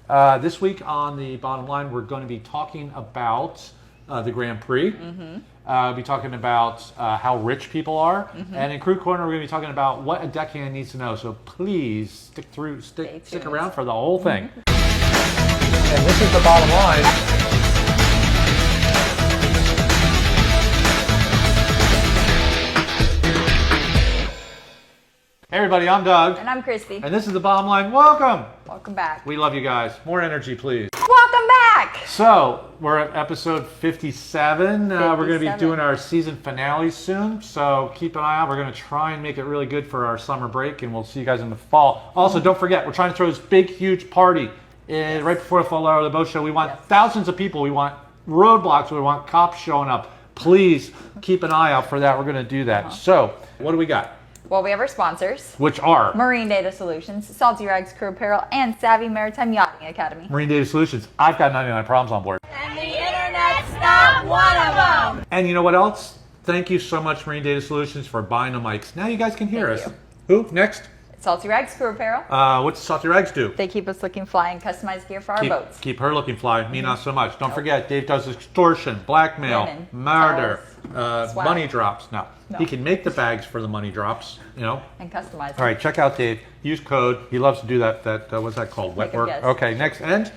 This week on the bottom line, we're going to be talking about the Grand Prix. We'll be talking about how rich people are. And in Crew Corner, we're going to be talking about what a deckhand needs to know. So please stick around for the whole thing. And this is the bottom line. Hey everybody, I'm Doug. And I'm Christy. And this is the bottom line. Welcome. Welcome back. We love you guys. More energy, please. Welcome back. So, we're at episode 57. We're going to be doing our season finale soon. So, keep an eye out. We're going to try and make it really good for our summer break. And we'll see you guys in the fall. Also, don't forget, we're trying to throw this big, huge party right before the Fall Hour of the Boat Show. We want thousands of people. We want roadblocks. We want cops showing up. Please keep an eye out for that. We're going to do that. So, what do we got? Well, we have our sponsors. Which are? Marine Data Solutions, Saltee Rags Crew Apparel, and Savvy Maritime Yachting Academy. Marine Data Solutions. I've got 99 problems on board. And the internet's not one of them. And you know what else? Thank you so much, Marine Data Solutions, for buying the mics. Now you guys can hear us. Who? Next? Saltee Rags Crew Apparel. What does Saltee Rags do? They keep us looking fly and customized gear for our boats. Keep her looking fly. Me not so much. Don't forget, Dave does extortion, blackmail, murder, money drops. No. He can make the bags for the money drops, you know. And customize them. All right, check out Dave. Use code. He loves to do that. What's that called? Wet work. Okay, next. And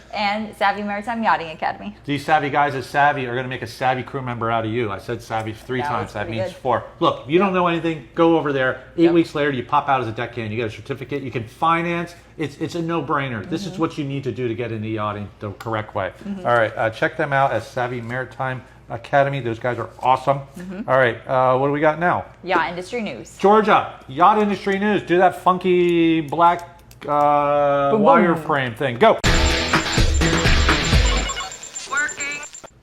Savvy Maritime Yachting Academy. These savvy guys at Savvy are going to make a savvy crew member out of you. I said savvy 3 times. That means 4. Look, if you don't know anything, go over there. 8 weeks later, you pop out as a deckhand. You get a certificate. You can finance. It's a no-brainer. This is what you need to do to get into yachting the correct way. All right, check them out at Savvy Maritime Academy. Those guys are awesome. All right, what do we got now? Yacht industry news. Georgia, yacht industry news. Do that funky black wireframe thing. Go. Working.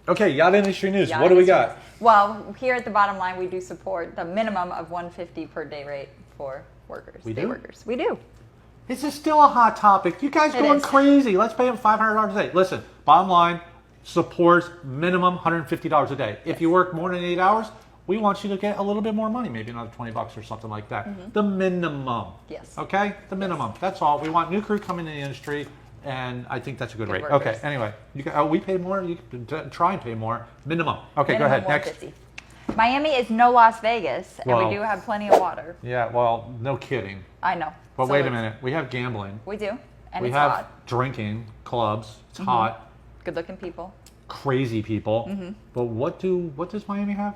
Okay, yacht industry news. What do we got? Well, here at the bottom line, we do support the minimum of $150 per day rate for workers. We do? Workers. We do. This is still a hot topic. You guys going crazy. Let's pay them $500 a day. Listen, bottom line, supports minimum $150 a day. If you work more than 8 hours, we want you to get a little bit more money, maybe another $20 or something like that. The minimum. Yes. Okay? The minimum. That's all. We want new crew coming in the industry, and I think that's a good rate. Workers. Okay, anyway. We pay more. You can try and pay more. Minimum. Okay, Minimum go ahead. Next. Miami is no Las Vegas, and we do have plenty of water. Yeah, well, no kidding. I know. But wait a minute. We have gambling. We do. And we it's have hot. drinking, clubs. It's hot. Good-looking people. Crazy people. But what does Miami have?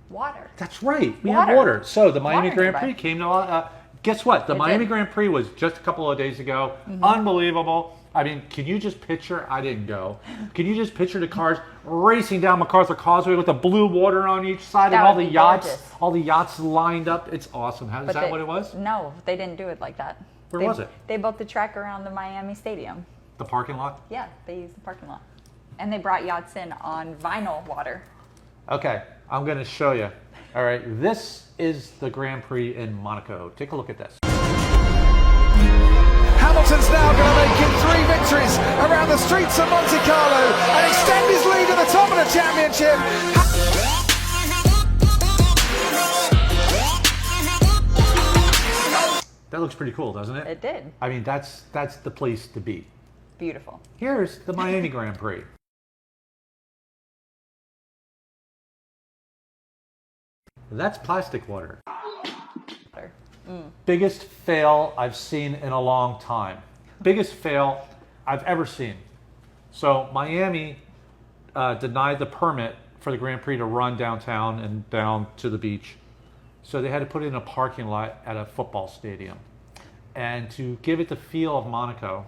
Water. That's right. We have water. So the Miami Grand Prix came to guess what? The Miami Grand Prix was just a couple of days ago. Unbelievable. I mean, can you just picture? I didn't go. Can you just picture the cars racing down MacArthur Causeway with the blue water on each side and all the yachts, all the yachts lined up? It's awesome. Is that what it was? No, they didn't do it like that. Where was it? They built the track around the Miami Stadium. The parking lot? Yeah, they used the parking lot. And they brought yachts in on vinyl water. Okay, I'm going to show you. All right, this is the Grand Prix in Monaco. Take a look at this. Hamilton's now going to make it 3 victories around the streets of Monte Carlo and extend his lead at the top of the championship. That looks pretty cool, doesn't it? It did. I mean, that's the place to be. Beautiful. Here's the Miami Grand Prix. That's plastic water. Biggest fail I've seen in a long time. Biggest fail I've ever seen. So Miami denied the permit for the Grand Prix to run downtown and down to the beach. So they had to put it in a parking lot at a football stadium. And to give it the feel of Monaco,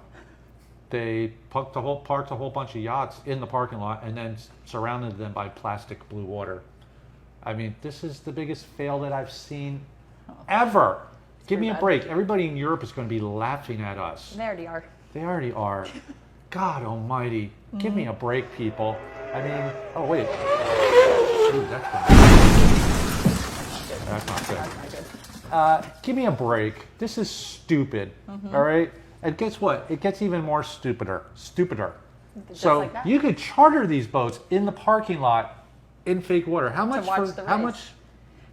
they parked a whole bunch of yachts in the parking lot and then surrounded them by plastic blue water. I mean, this is the biggest fail that I've seen ever. Give me a break. Everybody in Europe is going to be laughing at us. They already are. They already are. God almighty. Give me a break, people. I mean, oh, wait. Ooh, that's not good. Give me a break. This is stupid. All right? And guess what? It gets even more stupider. Just So like that? you could charter these boats in the parking lot in fake water. How much? watch the race.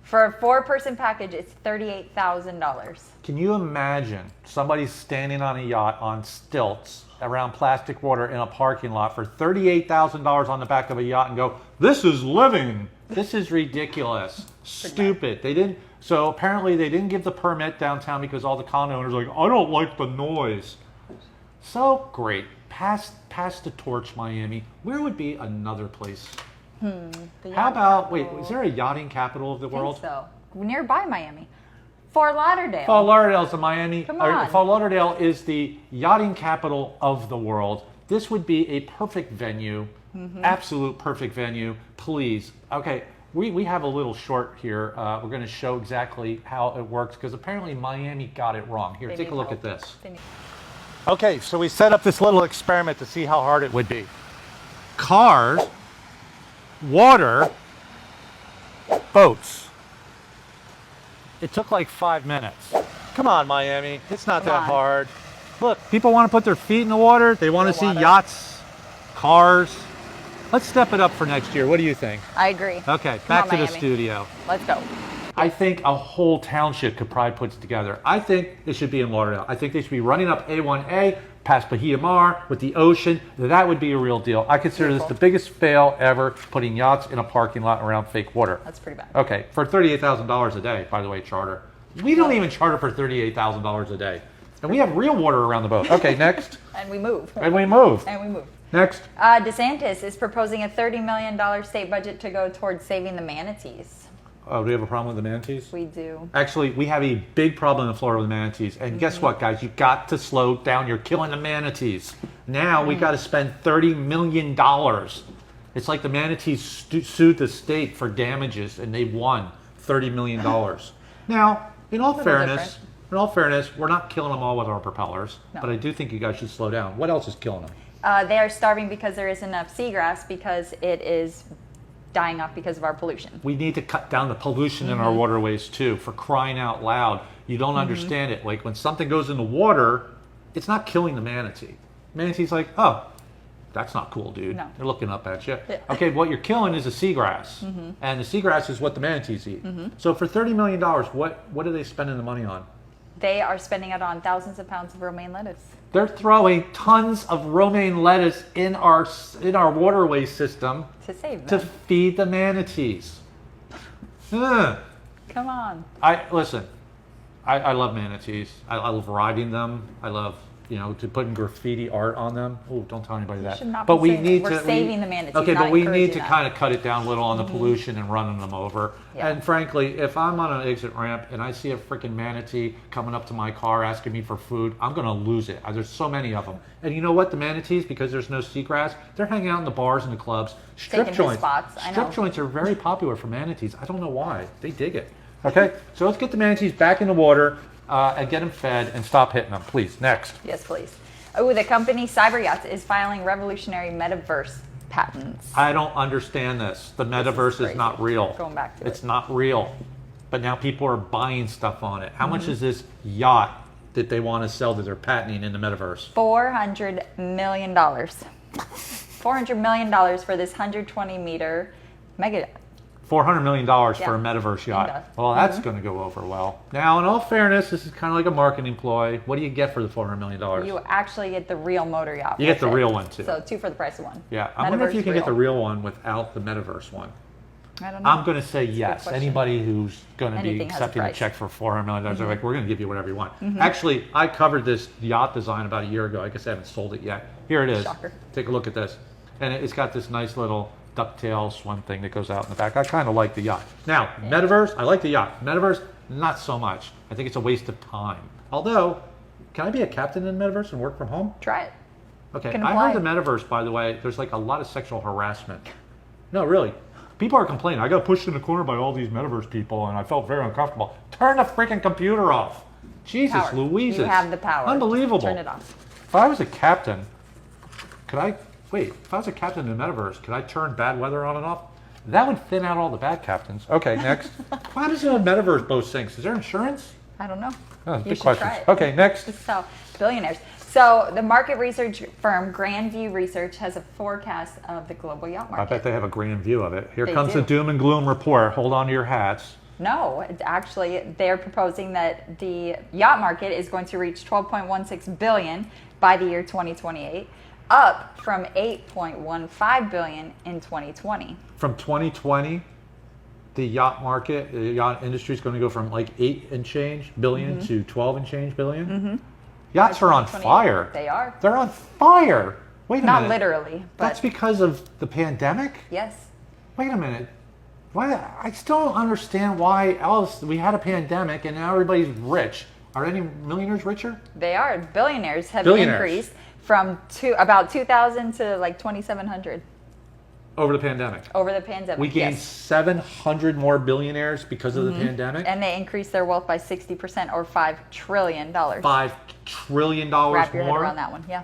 For a 4-person package, it's $38,000. Can you imagine somebody standing on a yacht on stilts around plastic water in a parking lot for $38,000 on the back of a yacht and go, this is living. This is ridiculous. Stupid. They didn't. So apparently they didn't give the permit downtown because all the condo owners are like, I don't like the noise. So great. Pass the torch, Miami. Where would be another place? How about, wait, is there a yachting capital of the I think world? so. Nearby Miami. Fort Lauderdale. Fort Lauderdale's in Miami. Come on. Fort Lauderdale is the yachting capital of the world. This would be a perfect venue, absolute perfect venue. Please. Okay, we have a little short here. We're going to show exactly how it works because apparently Miami got it wrong. Here, They take a need look help. at this. They need- Okay, so we set up this little experiment to see how hard it would be. Cars, water, boats. It took like 5 minutes. Come on, Miami. It's not Come that on. hard. Look, people want to put their feet in the water. They want to see water. yachts, cars. Let's step it up for next year. What do you think? I agree. Okay, Come back on, to the Miami. studio. Let's go. I think a whole township could probably put it together. I think it should be in Lauderdale. I think they should be running up A1A past Bahia Mar with the ocean. That would be a real deal. I consider this the biggest fail ever, putting yachts in a parking lot around fake water. That's pretty bad. Okay, for $38,000 a day, by the way, charter. We don't even charter for $38,000 a day. And we have real water around the boat. Okay, next. And we move. And we move. And we move. Next. DeSantis is proposing a $30 million state budget to go towards saving the manatees. Oh, do we have a problem with the manatees? We do. Actually, we have a big problem in Florida with manatees. And guess what, guys? You got to slow down. You're killing the manatees. Now we got to spend $30 million. It's like the manatees sued the state for damages, and they won $30 million. Now, in all fairness, we're not killing them all with our propellers. No. But I do think you guys should slow down. What else is killing them? They are starving because there isn't enough seagrass because it is dying off because of our pollution. We need to cut down the pollution in our waterways too, for crying out loud. You don't understand it. Like when something goes in the water, it's not killing the manatee. Manatee's like, oh, that's not cool, dude. No. They're looking up at you. Yeah. Okay, what you're killing is the seagrass. And the seagrass is what the manatees eat. So for $30 million, what are they spending the money on? They are spending it on thousands of pounds of romaine lettuce. They're throwing tons of romaine lettuce in our waterway system To save to them. feed the manatees. Ugh. Come on. I love manatees. I love riding them. I love, to putting graffiti art on them. Oh, don't tell anybody that. should not but be we saying that. need We're to saving the manatees, Okay, not but we need encouraging to that. kind of cut it down a little on the pollution and running them over. Yeah. And frankly, if I'm on an exit ramp and I see a freaking manatee coming up to my car asking me for food, I'm going to lose it. There's so many of them. And you know what? The manatees, because there's no seagrass, they're hanging out in the bars and the clubs. Strip Taking his joints. spots, I know. Strip joints are very popular for manatees. I don't know why. They dig it. Okay, so let's get the manatees back in the water and get them fed and stop hitting them, please. Next. Yes, please. Oh, the company Cyber Yachts is filing revolutionary metaverse patents. I don't understand this. The metaverse is crazy. not real. Going back to It's it. not real. But now people are buying stuff on it. How much is this yacht that they want to sell that they're patenting in the metaverse? $400 million. $400 million for this 120-meter mega yacht. $400 million for Yeah. a metaverse yacht. Kinda. Well, that's going to go over well. Now, in all fairness, this is kind of like a marketing ploy. What do you get for the $400 million? You actually get the real motor yacht. You get with the it. real one, too. So 2 for the price of 1. Yeah, I wonder if you Metaverse can get the real. real one without the metaverse one. I don't know. I'm going to say yes. question. Anybody who's going to be Anything has a accepting a price. check for $400 million, they're like, we're going to give you whatever you want. Actually, I covered this yacht design about a year ago. I guess I haven't sold it yet. Here it is. Shocker. Take a look at this. And it's got this nice little ducktail swim thing that goes out in the back. I kind of like the yacht. Now, metaverse, I like the yacht. Metaverse, not so much. I think it's a waste of time. Although, can I be a captain in the metaverse and work from home? Try it. Okay, Can I apply. heard the metaverse, by the way, there's like a lot of sexual harassment. No, really. People are complaining. I got pushed in the corner by all these metaverse people and I felt very uncomfortable. Turn the freaking computer off. Jesus Power. Louises. You have the power. Unbelievable. Turn it off. If I was a captain, if I was a captain in the metaverse, could I turn bad weather on and off? That would thin out all the bad captains. Okay, next. Why does a metaverse boat sink? Is there insurance? I don't know. Oh, You big should questions. try it. Okay, next. This is how billionaires. So the market research firm Grandview Research has a forecast of the global yacht I market. bet they have a grand view of it. Here They comes do. the doom and gloom report. Hold on to your hats. No, actually, they're proposing that the yacht market is going to reach 12.16 billion by the year 2028, up from 8.15 billion in 2020. From 2020, the yacht market, the yacht industry is going to go from like 8 and change billion to 12 and change billion. Yachts are on 2028. fire. They are. They're on fire. Wait a Not minute. literally, but That's because of the pandemic? yes. Wait a minute. Why? I still don't understand why else we had a pandemic and now everybody's rich. Are any millionaires richer? They are. Billionaires have Billionaires. increased from about 2,000 to like 2,700 Over the pandemic. over the pandemic. We gained Yes. 700 more billionaires because of the pandemic. And they increased their wealth by 60% or $5 trillion. $5 trillion Wrap your head more. around that one. Yeah.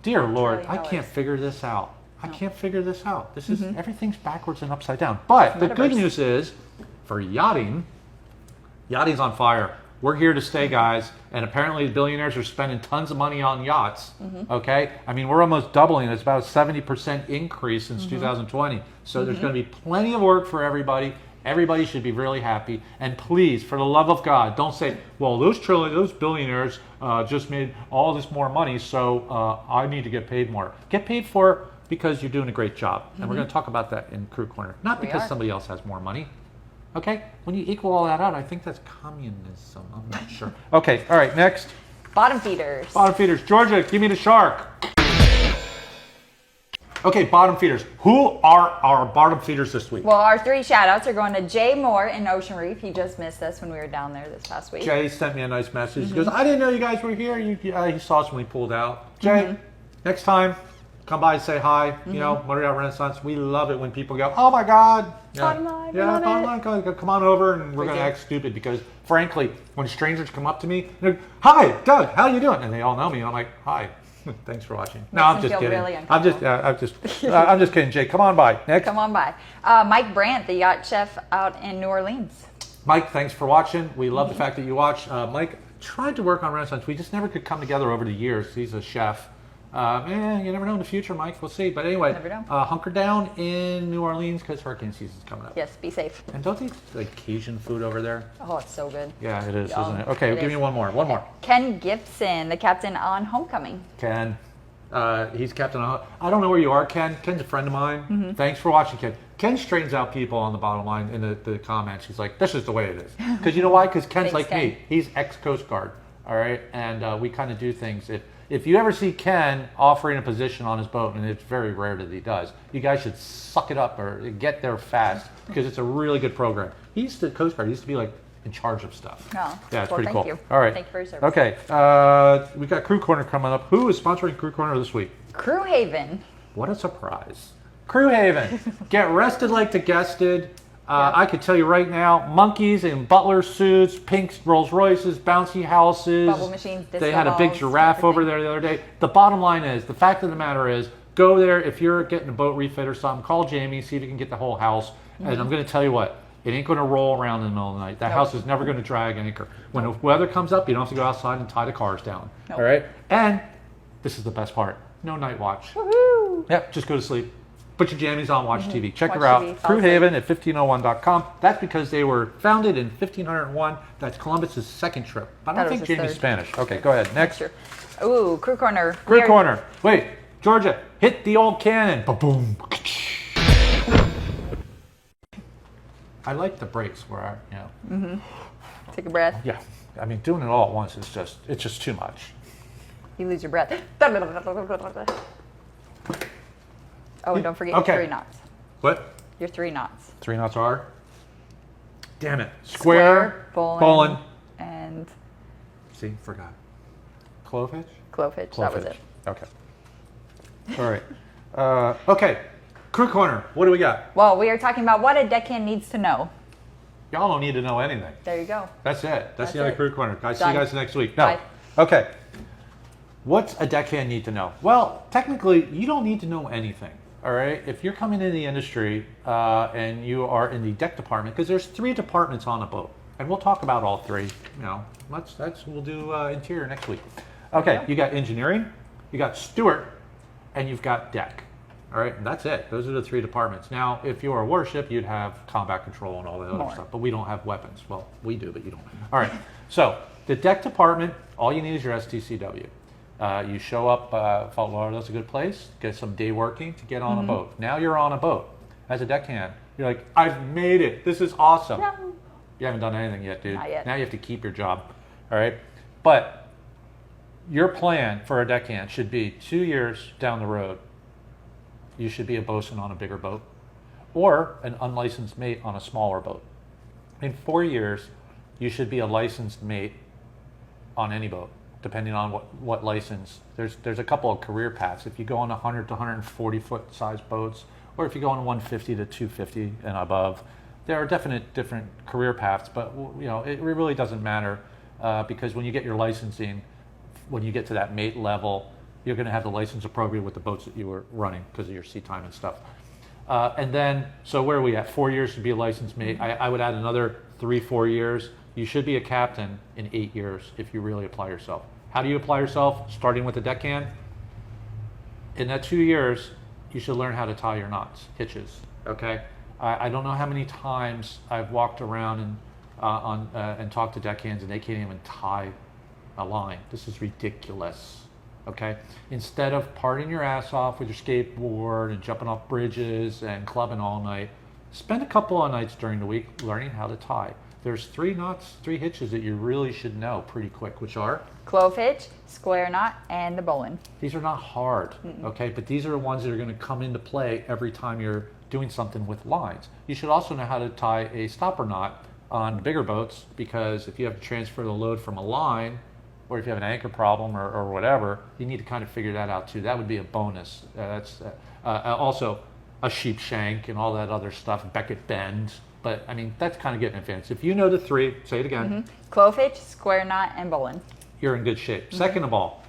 Dear Lord, I trillion can't dollars. figure this out. I can't figure this out. This is everything's backwards and upside down. But the good Metaverse. news is, for yachting's on fire. We're here to stay, guys. And apparently, billionaires are spending tons of money on yachts. Okay, I mean, we're almost doubling. It's about a 70% increase since 2020. So there's going to be plenty of work for everybody. Everybody should be really happy. And please, for the love of God, don't say, well, those billionaires just made all this more money, so I need to get paid more. Get paid for because you're doing a great job. And we're going to talk about that in Crew Corner. Not We because are. somebody else has more money. Okay? When you equal all that out, I think that's communism. I'm not sure. Okay, all right, next. Bottom feeders. Bottom feeders. Georgia, give me the shark. Okay, bottom feeders. Who are our bottom feeders this week? Well, our 3 shout outs are going to Jay Moore in Ocean Reef. He just missed us when we were down there this past week. Jay sent me a nice message. He goes, I didn't know you guys were here. He saw us when we pulled out. Jay, next time, come by and say hi. You know, Motor Yacht Renaissance. We love it when people go, oh my God. Bottom line, we Yeah, love bottom it. line. Come on over and we're We going to do. act stupid because, frankly, when strangers come up to me, they're like, hi, Doug, how you doing? And they all know me. And I'm like, hi. Thanks for watching. No, I'm them just feel kidding. really I'm just kidding. Jay, come on by. Next. Come on by. Mike Brandt, the yacht chef out in New Orleans. Mike, thanks for watching. We love the fact that you watch. Mike tried to work on Renaissance. We just never could come together over the years. He's a chef. You never know in the future, Mike. We'll see. But anyway, Never know. hunker down in New Orleans because hurricane season's coming up. Yes, be safe. And don't they eat like Cajun food over there? Oh, it's so good. Yeah, it is, Yum. isn't it? Okay, It give me is. one more. One more. Ken Gibson, the captain on Homecoming. Ken. He's captain. I don't know where you are, Ken. Ken's a friend of mine. Thanks for watching, Ken. Ken straightens out people on the bottom line in the comments. He's like, this is the way it is. Because you know why? Because Ken's Thanks, like Ken. me. He's ex-Coast Guard. All right? And we kind of do things. If you ever see Ken offering a position on his boat, and it's very rare that he does, you guys should suck it up or get there fast because it's a really good program. He used to, Coast Guard, he used to be like in charge of stuff. Oh, Yeah, it's well, pretty thank cool. you. All right. Thank you for your service. Okay. We got Crew Corner coming up. Who is sponsoring Crew Corner this week? Crew Haven. What a surprise. Crew Haven. Get rested like the guest did. I could tell you right now, monkeys in butler suits, pink Rolls Royces, bouncy houses. Bubble machines, They disco had a big balls, giraffe over everything. there the other day. The bottom line is, the fact of the matter is, go there. If you're getting a boat refit or something, call Jamie, see if you can get the whole house. And I'm going to tell you what, it ain't going to roll around in the middle of the night. That house is never going to drag anchor. When the weather comes up, you don't have to go outside and tie the cars down. Nope. All right? And this is the best part. No night watch. Woohoo! Yep, just go to sleep. Put your jammies on, watch TV. Check Watch her out. TV, fall Crewhaven at 1501.com. That's because they were founded in 1501. That's Columbus's second trip. I Thought don't it think was his Jamie's third. Spanish. Okay, go ahead. Next. Sure. Ooh, Crew Corner. Crew We are- Corner. Wait, Georgia, hit the old cannon. Ba-boom. I like the breaks where Take a breath. yeah. I mean, doing it all at once is it's just too much. You lose your breath. Oh, and don't forget Okay. your 3 knots. What? Your 3 knots. 3 knots are? Damn it. Square, bowling. and See, forgot. Clove hitch? clove hitch. That was it. Okay. All right. Okay. Crew Corner. What do we got? Well, we are talking about what a deckhand needs to know. Y'all don't need to know anything. There you go. That's it. That's That's the other it. Crew Corner. Guys, see Done. you guys next week. No. Bye. Okay. What's a deckhand need to know? Well, technically, you don't need to know anything. All right. If you're coming into the industry and you are in the deck department, because there's 3 departments on a boat, and we'll talk about all 3. You know, we'll do interior next week. Okay. You got engineering, you got steward, and you've got deck. All right, and that's it. Those are the 3 departments. Now, if you're a warship, you'd have combat control and all that other More. stuff, but we don't have weapons. Well, we do, but you don't. All right, so the deck department, all you need is your STCW. You show up, Fort Lauderdale's a good place, get some day working to get on a boat. Now you're on a boat as a deckhand. You're like, I've made it. This is awesome. No. You haven't done anything yet, dude. Not yet. Now you have to keep your job. All right, but your plan for a deckhand should be 2 years down the road. You should be a bosun on a bigger boat or an unlicensed mate on a smaller boat. In 4 years, you should be a licensed mate on any boat, depending on what license. There's a couple of career paths. If you go on 100 to 140 foot size boats, or if you go on 150 to 250 and above, there are different career paths, but it really doesn't matter because when you get your licensing, when you get to that mate level, you're going to have the license appropriate with the boats that you were running because of your sea time and stuff. And then, so where are we at? 4 years to be a licensed mate. I would add another 3-4 years. You should be a captain in 8 years if you really apply yourself. How do you apply yourself? Starting with a deckhand. In that 2 years, you should learn how to tie your knots, hitches. Okay. I don't know how many times I've walked around and talked to deckhands and they can't even tie a line. This is ridiculous. Okay, instead of partying your ass off with your skateboard and jumping off bridges and clubbing all night, spend a couple of nights during the week learning how to tie. There's 3 knots, 3 hitches that you really should know pretty quick, which are Clove hitch, square knot, and the bowline. these are not hard, okay, but these are the ones that are going to come into play every time you're doing something with lines. You should also know how to tie a stopper knot on bigger boats because if you have to transfer the load from a line, or if you have an anchor problem or whatever, you need to kind of figure that out too. That would be a bonus. That's also a sheep shank and all that other stuff, Beckett bend. But I mean, that's kind of getting advanced. If you know the 3, say it again, Clove hitch, square knot, and bowline. you're in good shape. Second of all,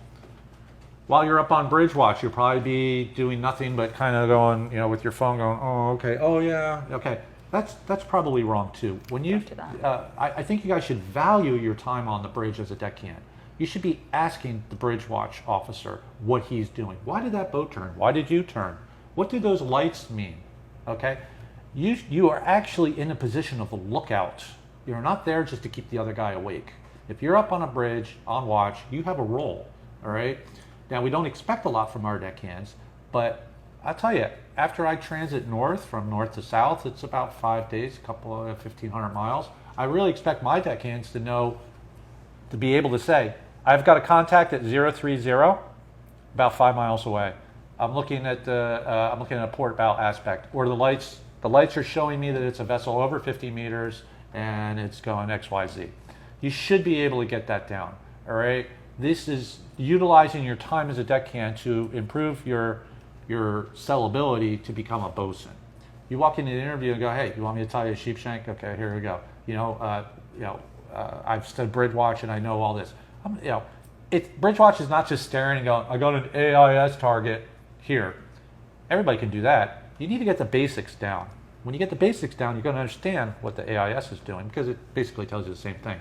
while you're up on bridge watch, you'll probably be doing nothing but kind of going, with your phone going, oh, okay, oh yeah, okay. That's probably wrong too. When you, After that. I think you guys should value your time on the bridge as a deckhand. You should be asking the bridge watch officer what he's doing. Why did that boat turn? Why did you turn? What do those lights mean? Okay, you are actually in a position of a lookout. You're not there just to keep the other guy awake. If you're up on a bridge on watch, you have a role. All right. Now we don't expect a lot from our deckhands, but I'll tell you, after I transit north from north to south, it's about 5 days, a couple of 1,500 miles. I really expect my deckhands to know, to be able to say, I've got a contact at 030, about 5 miles away. I'm looking at a port bow aspect, or the lights are showing me that it's a vessel over 50 meters and it's going XYZ. You should be able to get that down. All right. This is utilizing your time as a deckhand to improve your sellability to become a bosun. You walk into an interview and go, hey, you want me to tie you a sheep shank? Okay, here we go. I've studied bridge watch and I know all this. Bridge watch is not just staring and going, I got an AIS target here. Everybody can do that. You need to get the basics down. When you get the basics down, you're going to understand what the AIS is doing because it basically tells you the same thing.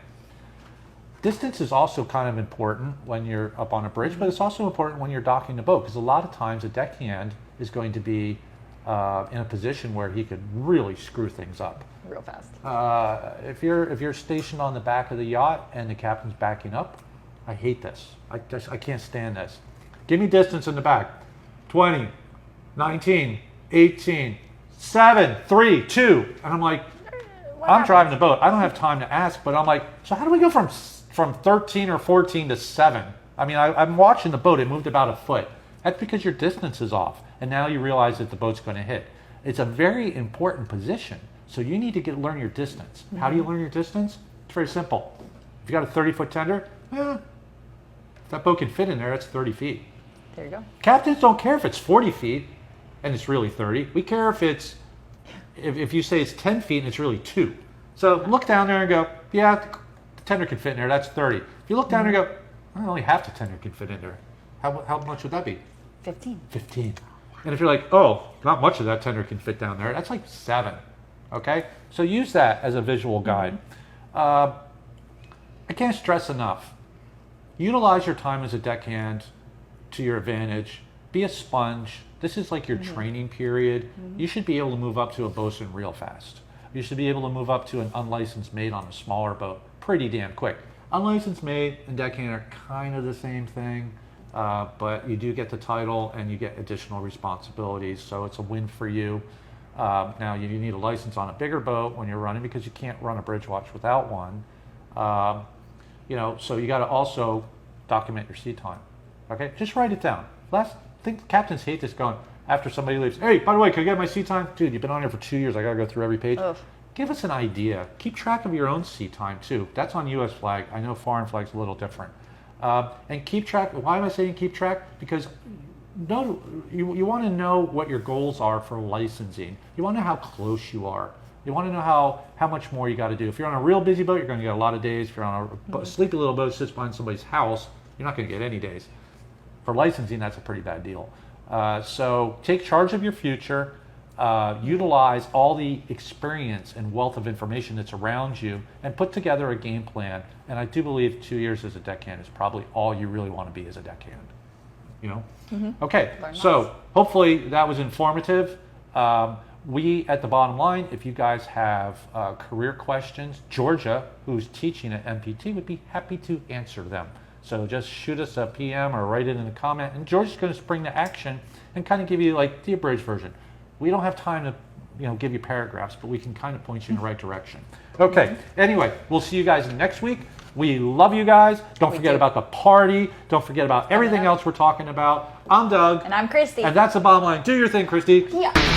Distance is also kind of important when you're up on a bridge, but it's also important when you're docking the boat because a lot of times a deckhand is going to be in a position where he could really screw things up. Real fast. If you're stationed on the back of the yacht and the captain's backing up, I hate this. I can't stand this. Give me distance in the back. 20, 19, 18, 7, 3, 2. And I'm like, I'm driving the boat. I don't have time to ask, but I'm like, so how do we go from 13 or 14 to 7? I mean, I'm watching the boat. It moved about a foot. That's because your distance is off. And now you realize that the boat's going to hit. It's a very important position. So you need to learn your distance. How do you learn your distance? It's very simple. If you got a 30-foot tender, if that boat can fit in there, that's 30 feet. There you go. Captains don't care if it's 40 feet and it's really 30. We care if you say it's 10 feet and it's really 2. So look down there and go, yeah, the tender can fit in there, that's 30. If you look down there and go, well, only half the tender can fit in there. How much would that be? 15. 15. And if you're like, oh, not much of that tender can fit down there, that's like 7. Okay? So use that as a visual guide. I can't stress enough. Utilize your time as a deckhand to your advantage. be a sponge. This is like your training period. You should be able to move up to a bosun real fast. You should be able to move up to an unlicensed mate on a smaller boat pretty damn quick. Unlicensed mate and deckhand are kind of the same thing, but you do get the title and you get additional responsibilities, so it's a win for you. Now you need a license on a bigger boat when you're running because you can't run a bridge watch without one. So you got to also document your sea time. Okay, just write it down. I think captains hate this going after somebody leaves. Hey, by the way, can I get my sea time? Dude, you've been on here for 2 years. I got to go through every page. Ugh. Give us an idea. Keep track of your own sea time too. That's on U.S. flag. I know foreign flag's a little different. And keep track. Why am I saying keep track? Because you want to know what your goals are for licensing. You want to know how close you are. You want to know how much more you got to do. If you're on a real busy boat, you're going to get a lot of days. If you're on a sleepy little boat that sits behind somebody's house, you're not going to get any days. For licensing, that's a pretty bad deal. So take charge of your future. Utilize all the experience and wealth of information that's around you and put together a game plan. And I do believe 2 years as a deckhand is probably all you really want to be as a deckhand. Okay, so hopefully that was informative. We at the bottom line, if you guys have career questions, Georgia, who's teaching at MPT, would be happy to answer them. So just shoot us a PM or write it in a comment, and Georgia's going to spring to action and kind of give you like the abridged version. We don't have time to give you paragraphs, but we can kind of point you in the right direction. Okay, anyway, we'll see you guys next week. We love you guys. Don't forget about the party. Don't forget about everything else we're talking about. I'm Doug. And I'm Christy. And that's the bottom line. Do your thing, Christy. Yeah.